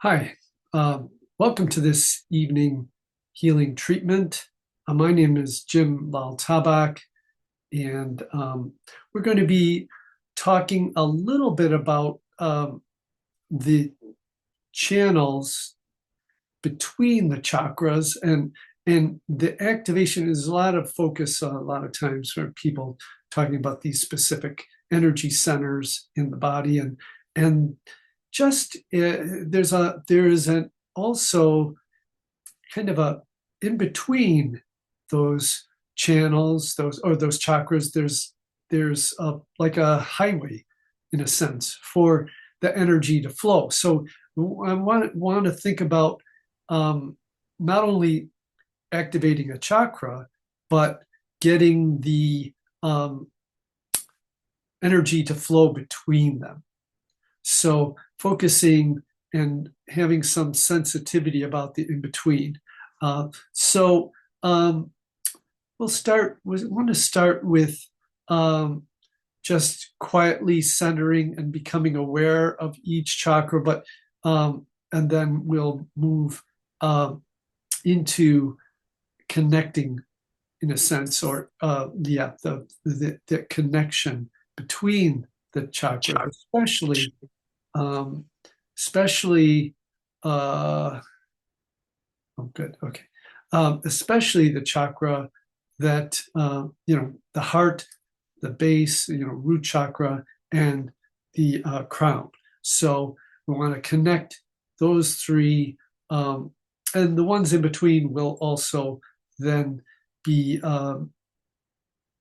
Hi, welcome to this evening healing treatment. My name is Jim Lal-Tabak, and we're going to be talking a little bit about the channels between the chakras and the activation. Is a lot of focus a lot of times for people talking about these specific energy centers in the body and just there is an also kind of a in between those channels, those chakras. There's like a highway, in a sense, for the energy to flow. So I want to think about not only activating a chakra, but getting the energy to flow between them. So focusing and having some sensitivity about the in between. So we'll start. We want to start with just quietly centering and becoming aware of each chakra, but and then we'll move into connecting, in a sense, or the connection between the chakras, um, especially oh, good, okay, especially the chakra that the heart, the base, root chakra, and the crown. So we want to connect those three, and the ones in between will also then be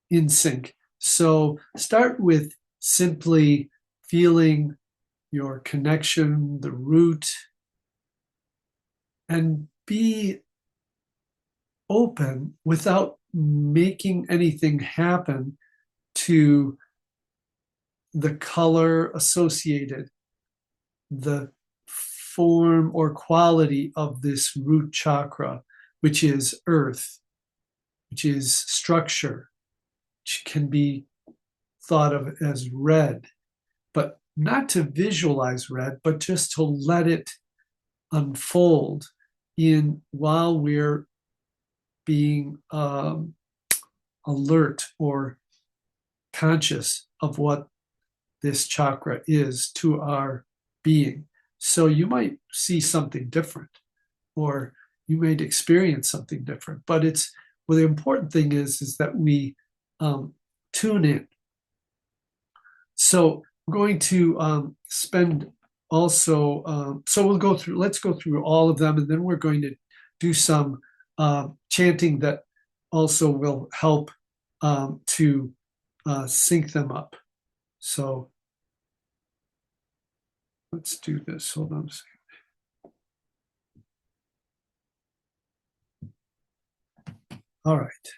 in sync. So start with simply feeling your connection, the root, and be open without making anything happen to the color associated, the form or quality of this root chakra, which is earth, which is structure, which can be thought of as red, but not to visualize red, but just to let it unfold in while we're being alert or conscious of what this chakra is to our being. So you might see something different, or you might experience something different. But the important thing is that we tune in. So we're going to spend also. So we'll go through. Let's go through all of them, and then we're going to do some chanting that also will help to sync them up. So let's do this. Hold on a second. All right.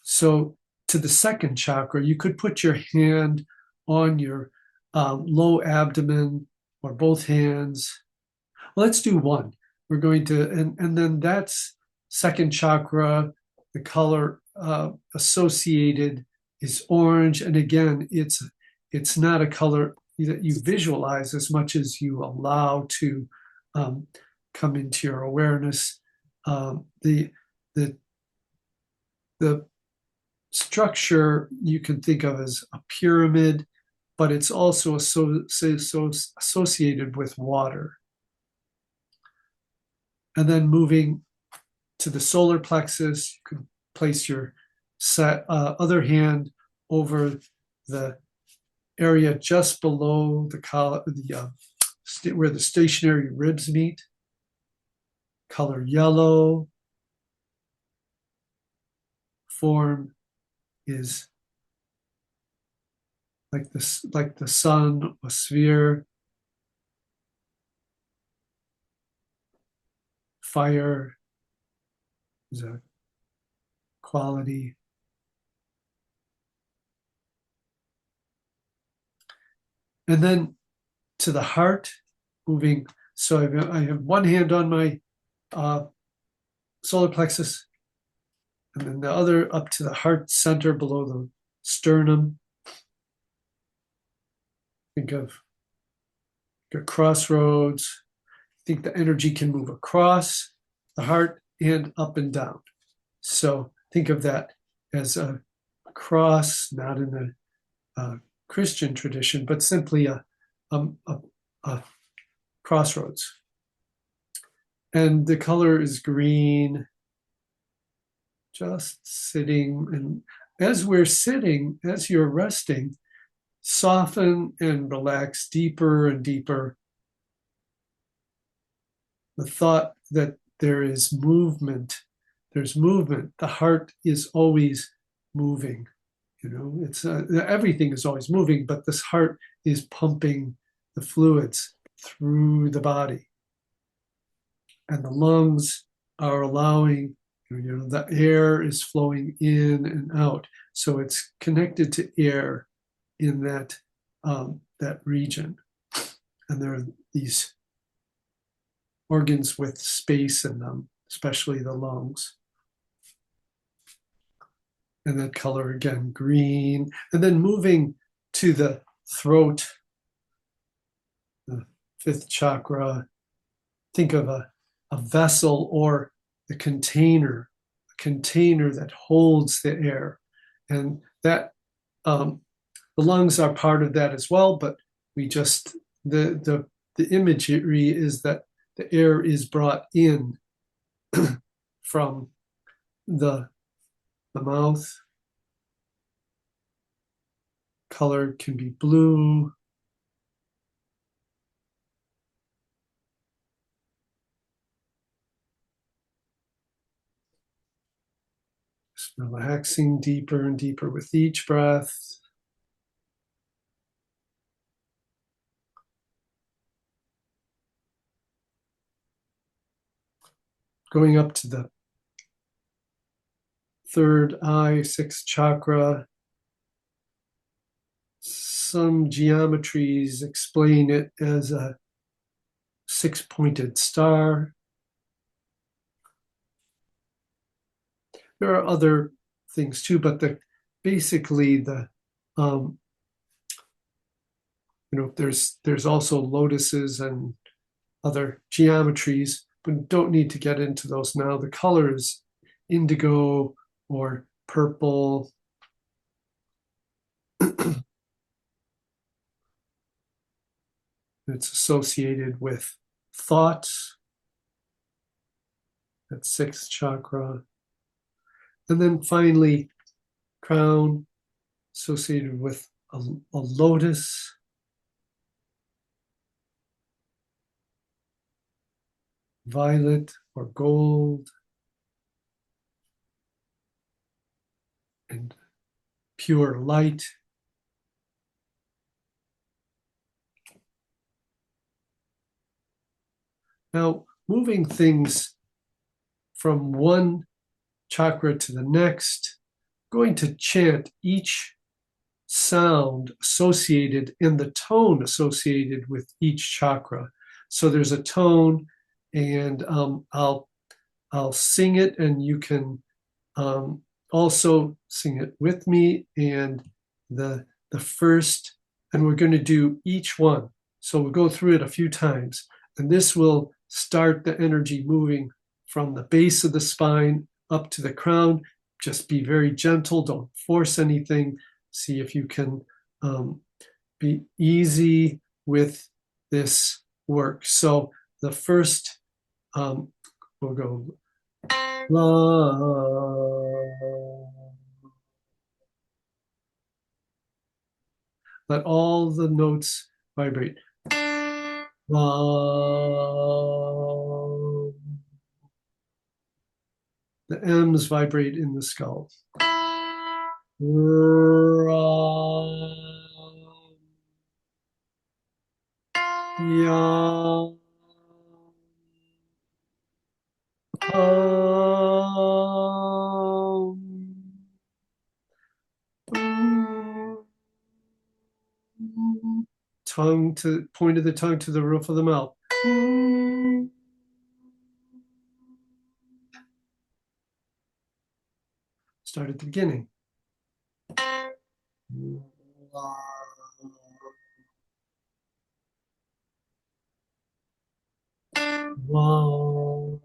So to the second chakra, you could put your hand on your low abdomen or both hands. Well, let's do one. We're going to, and then that's second chakra. The color associated is orange, and again, it's not a color that you visualize as much as you allow to come into your awareness. The the the structure you can think of as a pyramid, but it's also associated with water. And then moving to the solar plexus, you could place your other hand over the area just below where the stationary ribs meet. Color yellow. Form is like this, like the sun, a sphere. Fire is a quality. And then to the heart, moving. So I have one hand on my solar plexus, and then the other up to the heart center below the sternum. Think of a crossroads. think the energy can move across the heart and up and down. So think of that as a cross, not in the Christian tradition, but simply a crossroads. And the color is green, just sitting. And as we're sitting, as you're resting, soften and relax deeper and deeper. The thought that there's movement. The heart is always moving. It's everything is always moving, but this heart is pumping the fluids through the body, and the lungs are allowing. The air is flowing in and out, so it's connected to air in that region, and there are these organs with space in them, especially the lungs. And that color again, green. And then moving to the throat, the fifth chakra. Think of a vessel or the container that holds the air. And that the lungs are part of that as well, but we just, the imagery is that the air is brought in from the mouth. Color can be blue. Just relaxing deeper and deeper with each breath. Going up to the third eye, sixth chakra. Some geometries explain it as a six-pointed star. There are other things too, but basically there's also lotuses and other geometries, but don't need to get into those now. The color is indigo or purple. It's associated with thoughts, that sixth chakra. And then finally, crown, associated with a lotus. Violet or gold. And pure light. Now, moving things from one chakra to the next, going to chant each sound associated and the tone associated with each chakra. So there's a tone, and I'll sing it, and you can also sing it with me. And the first, and we're going to do each one. So we'll go through it a few times, and this will start the energy moving from the base of the spine up to the crown. Just be very gentle. Don't force anything. See if you can be easy with this work. So the first, we'll go la. Let all the notes vibrate. La. The M's vibrate in the skull. Ra. Ya. Tongue to point of the tongue to the roof of the mouth. Start at the beginning. Ra,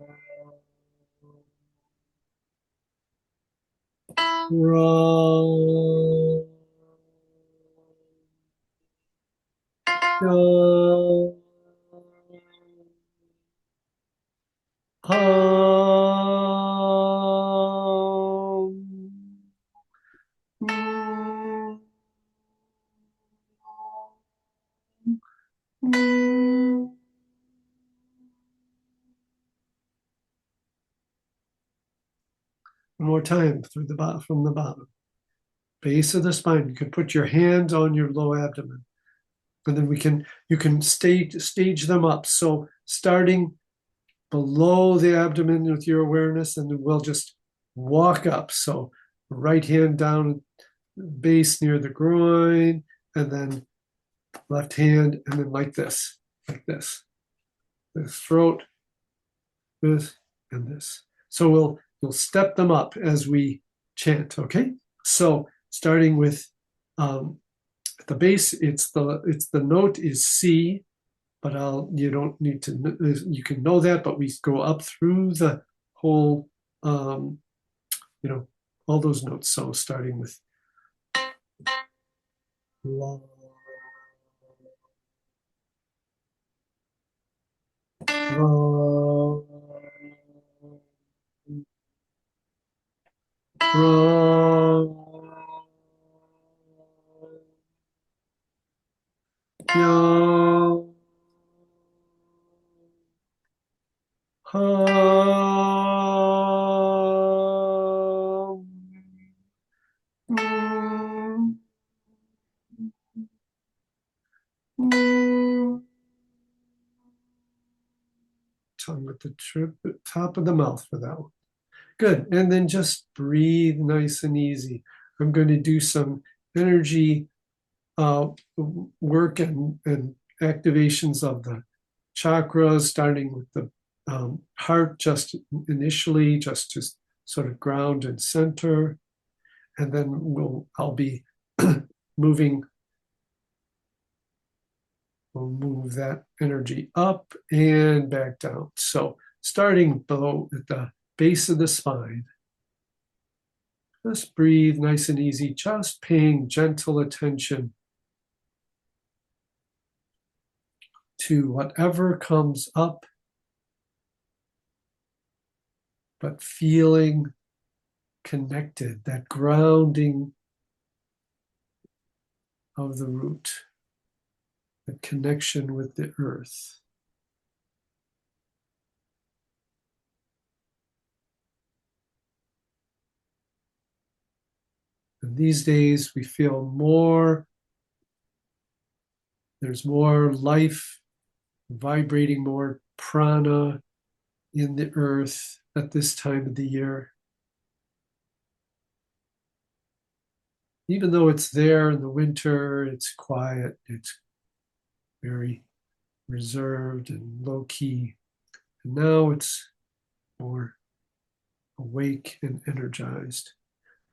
Ra, Sha, Hum. Mm, mm. One more time through the bottom, from the bottom. Base of the spine. You can put your hands on your low abdomen, and then you can stage them up. So starting below the abdomen with your awareness, and then we'll just walk up. So right hand down, base near the groin, and then left hand, and then like this, the throat, this, and this. So we'll step them up as we chant. Okay. So starting with at the base, it's the note is C, but you don't need to, you can know that, but we go up through the whole, um, all those notes. So starting with la, ra, ra, ya, ha, mm, mm. Tongue at the top of the mouth for that one. Good. And then just breathe nice and easy. I'm going to do some energy work and activations of the chakras, starting with the heart just initially, just to sort of ground and center. And then I'll be moving, we'll move that energy up and back down. So starting below at the base of the spine, just breathe nice and easy, just paying gentle attention to whatever comes up, but feeling connected, that grounding of the root, the connection with the earth. And these days we feel there's more life vibrating, more prana in the earth at this time of the year. Even though it's there in the winter, it's quiet, it's very reserved and low key. And now it's more awake and energized.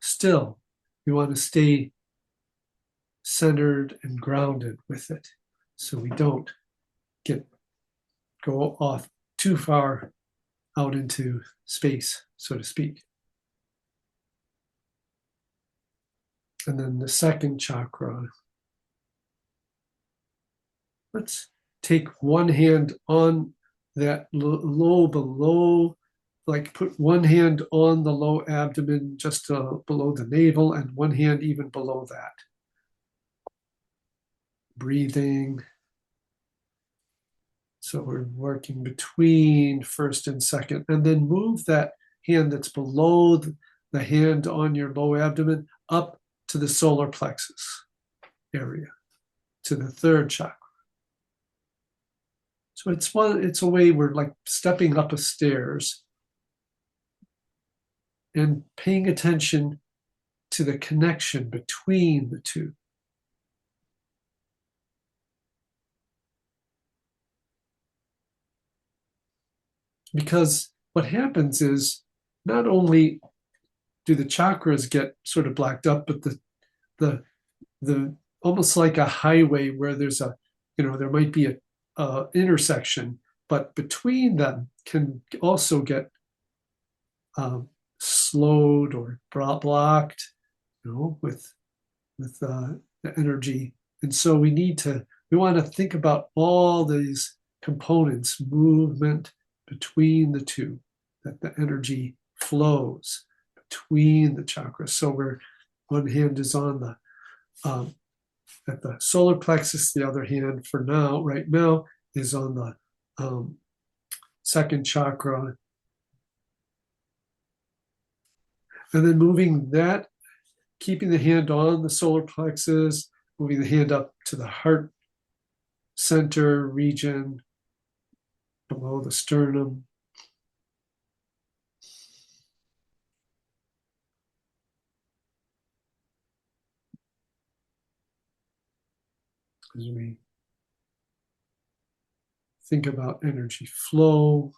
Still, we want to stay centered and grounded with it so we don't go off too far out into space, so to speak. And then the second chakra. Let's take one hand on that low below, like put one hand on the low abdomen, just below the navel, and one hand even below that. Breathing. So we're working between first and second, and then move that hand that's below the hand on your low abdomen up to the solar plexus area, to the third chakra. So it's a way we're like stepping up a stairs and paying attention to the connection between the two. Because what happens is not only do the chakras get sort of blacked up, but the almost like a highway where there's there might be a intersection. but between them can also get slowed or blocked, with the energy. And so we want to think about all these components, movement between the two, that the energy flows between the chakras. So one hand is on the at the solar plexus, the other hand right now is on the second chakra. And then moving that, keeping the hand on the solar plexus, moving the hand up to the heart center region below the sternum. As we think about energy flow,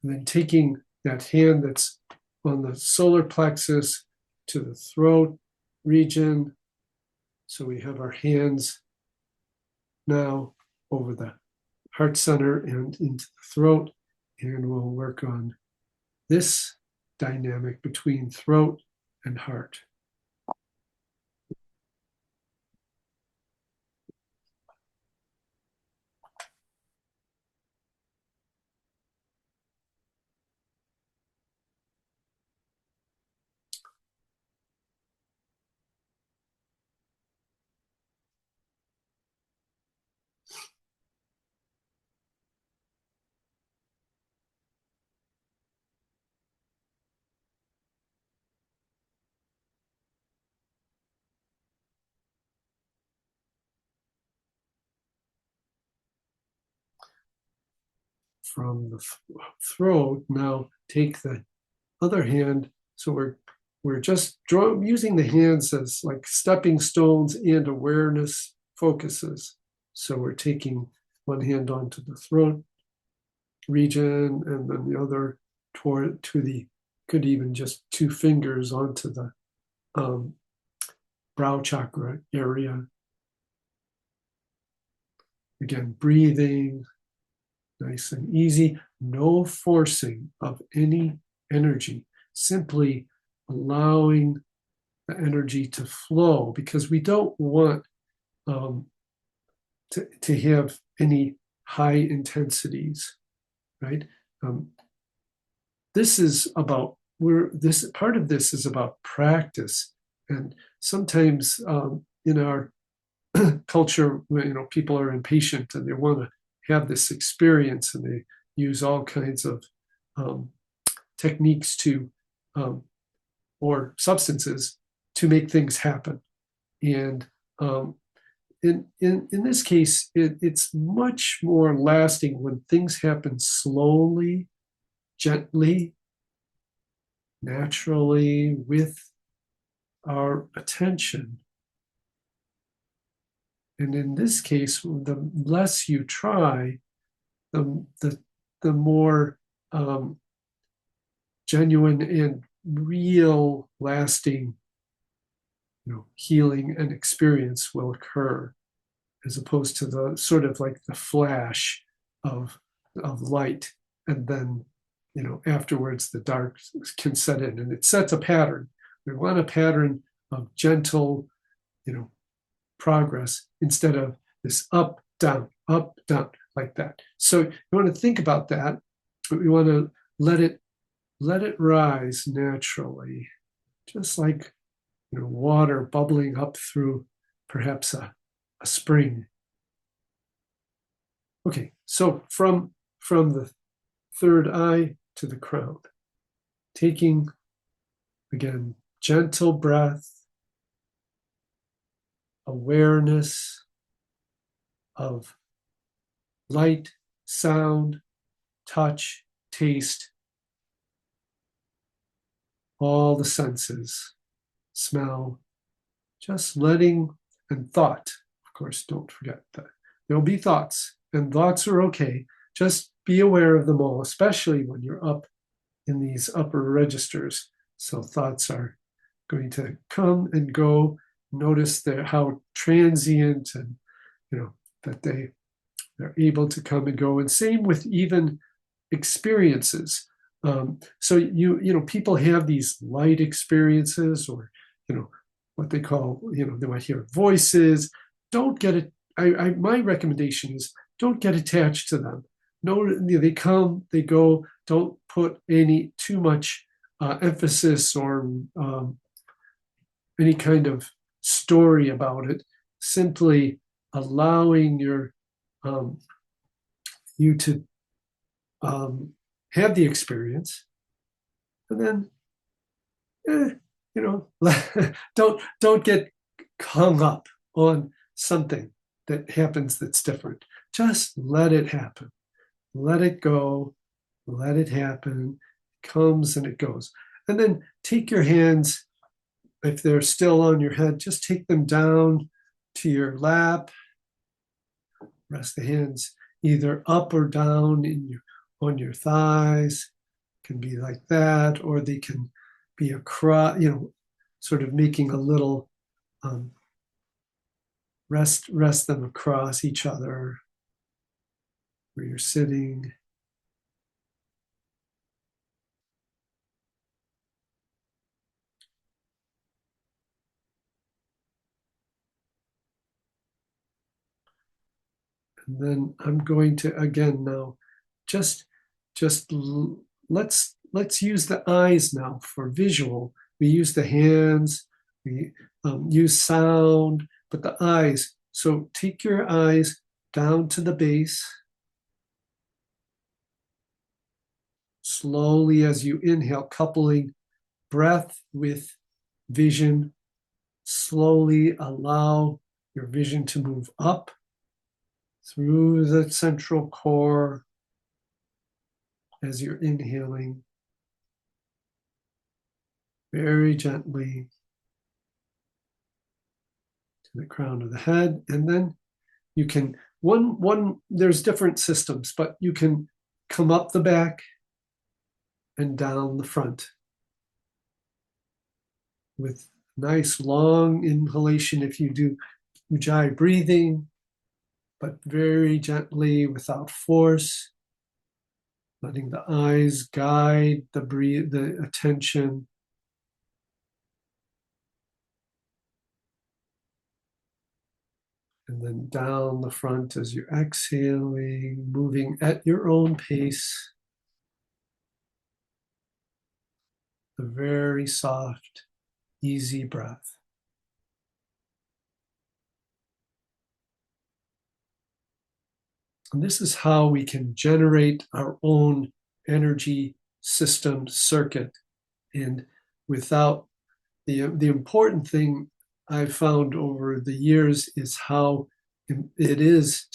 and then taking that hand that's on the solar plexus to the throat region. So we have our hands now over the heart center and into the throat, and we'll work on this dynamic between throat and heart. From the throat, now take the other hand. So we're just using the hands as like stepping stones and awareness focuses. So we're taking one hand onto the throat region, and then the other could even just two fingers onto the brow chakra area. Again, breathing nice and easy, no forcing of any energy, simply allowing the energy to flow, because we don't want to have any high intensities, right? This is about part of this is about practice, and sometimes in our culture, people are impatient and they want to have this experience, and they use all kinds of techniques or substances to make things happen. And in this case, it's much more lasting when things happen slowly, gently, naturally, with our attention. And in this case, the less you try, the more genuine and real, lasting, healing and experience will occur, as opposed to the sort of like the flash of light, and then afterwards the dark can set in, and it sets a pattern. We want a pattern of gentle, progress, instead of this up, down, like that. So you want to think about that, but we want to let it rise naturally, just like water bubbling up through perhaps a spring. Okay, so from the third eye to the crown, taking again gentle breath, awareness of light, sound, touch, taste, all the senses, smell, just letting, and thought. Of course, don't forget that there'll be thoughts, and thoughts are okay. Just be aware of them all, especially when you're up in these upper registers. So thoughts are going to come and go. Notice how transient and that they're able to come and go. And same with even experiences. So people have these light experiences, or what they call, they might hear voices. Don't get it. My recommendation is don't get attached to them. No, they come, they go. Don't put too much emphasis or any kind of story about it. Simply allowing you to have the experience, and then don't get hung up on something that happens that's different. Just let it happen. Let it go. Let it happen. It comes and it goes. And then take your hands, if they're still on your head, just take them down to your lap. Rest the hands either up or down on your thighs. It can be like that, or they can be across, sort of making a little rest them across each other where you're sitting. And then I'm going to again now, just let's use the eyes now for visual. We use the hands, we use sound, but the eyes. So take your eyes down to the base. Slowly as you inhale, coupling breath with vision. Slowly allow your vision to move up through the central core as you're inhaling. Very gently to the crown of the head. And then you can, there's different systems, but you can come up the back and down the front with nice long inhalation if you do ujjayi breathing, but very gently without force, letting the eyes guide the attention. And then down the front as you're exhaling, moving at your own pace. A very soft, easy breath. And this is how we can generate our own energy system circuit. And without the important thing I've found over the years is how important it is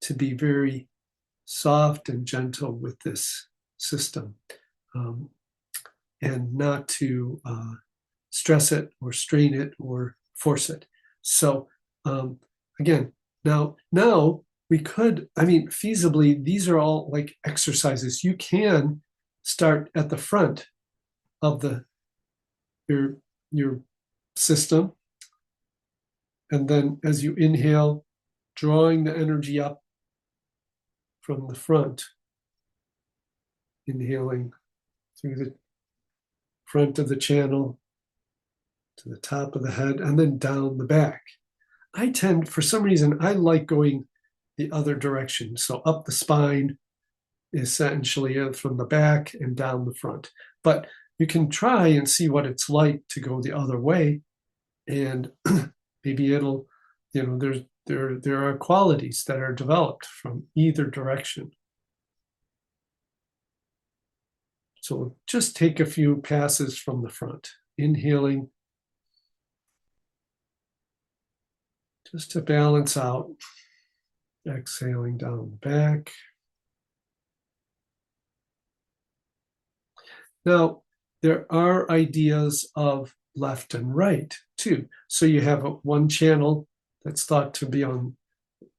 to be very soft and gentle with this system, and not to stress it or strain it or force it. So again, now we could, feasibly, these are all like exercises. You can start at the front of your system, and then as you inhale, drawing the energy up from the front, inhaling through the front of the channel to the top of the head, and then down the back. For some reason, I like going the other direction. So up the spine, essentially from the back and down the front. But you can try and see what it's like to go the other way, and maybe it'll, there are qualities that are developed from either direction. So just take a few passes from the front, inhaling, just to balance out, exhaling down the back. Now, there are ideas of left and right too. So you have one channel that's thought to be on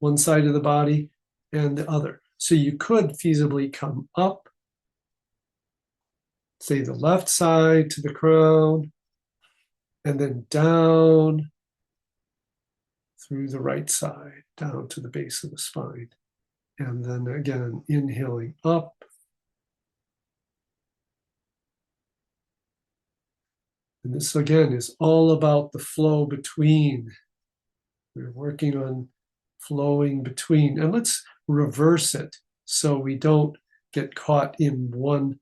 one side of the body and the other. So you could feasibly come up, say the left side to the crown, and then down through the right side, down to the base of the spine. And then again, inhaling up. And this again is all about the flow between. We're working on flowing between. And let's reverse it so we don't get caught in one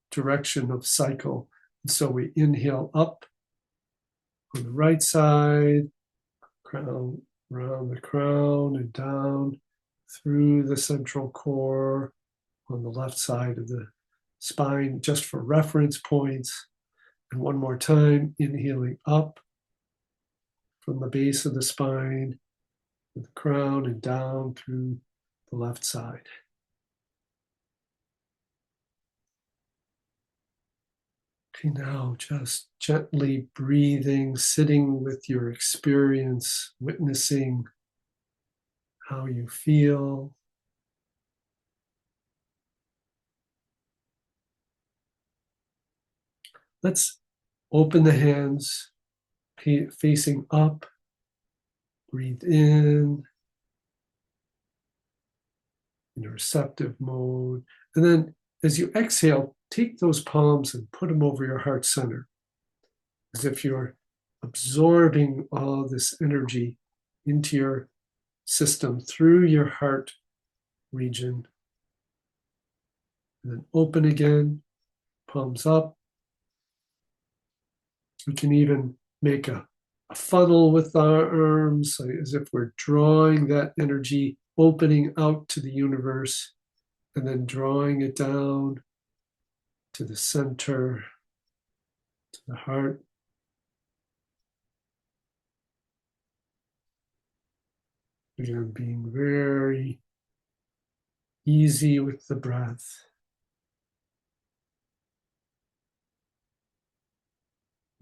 direction of cycle. And so we inhale up on the right side, crown, around the crown and down through the central core on the left side of the spine, just for reference points. And one more time, inhaling up from the base of the spine, with the crown and down through the left side. Okay, now just gently breathing, sitting with your experience, witnessing how you feel. Let's open the hands, facing up. Breathe in a receptive mode. And then as you exhale, take those palms and put them over your heart center, as if you're absorbing all this energy into your system through your heart region. And then open again, palms up. We can even make a funnel with our arms, as if we're drawing that energy, opening out to the universe, and then drawing it down to the center, to the heart. Again, being very easy with the breath.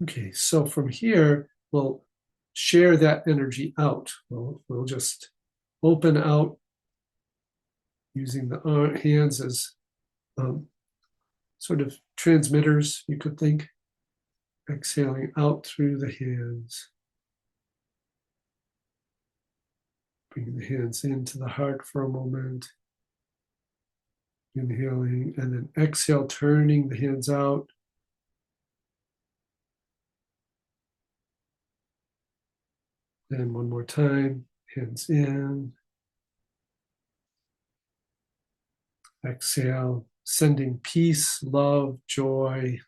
Okay, so from here, we'll share that energy out. We'll just open out using the hands as sort of transmitters, you could think. Exhaling out through the hands. Bringing the hands into the heart for a moment. Inhaling, and then exhale, turning the hands out. And one more time, hands in. Exhale, sending peace, love, joy,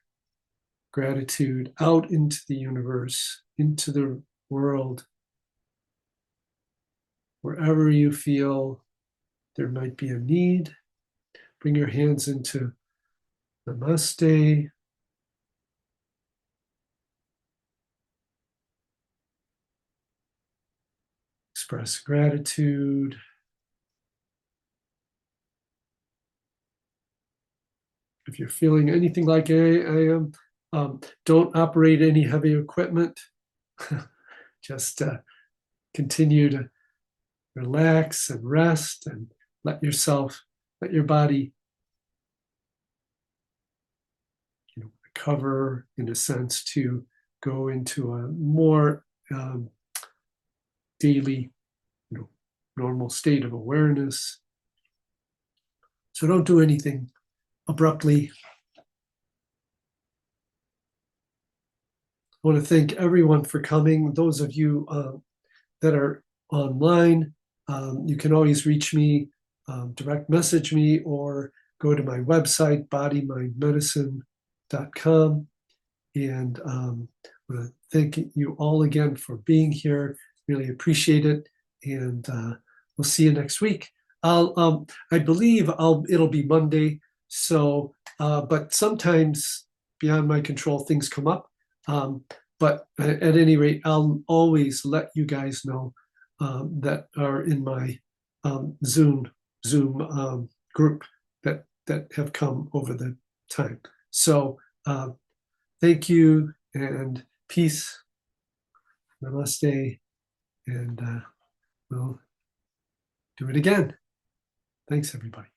gratitude out into the universe, into the world. Wherever you feel there might be a need, bring your hands into Namaste. Express gratitude. If you're feeling anything like I am, don't operate any heavy equipment. Just continue to relax and rest and let your body recover, in a sense, to go into a more daily, normal state of awareness. So don't do anything abruptly. I want to thank everyone for coming. Those of you that are online, you can always reach me, direct message me, or go to my website, bodymindmedicine.com. And I want to thank you all again for being here. Really appreciate it. And we'll see you next week. I believe it'll be Monday. So, but sometimes beyond my control, things come up. But at any rate, I'll always let you guys know that are in my Zoom group that have come over the time. So thank you and peace. Namaste. And we'll do it again. Thanks, everybody.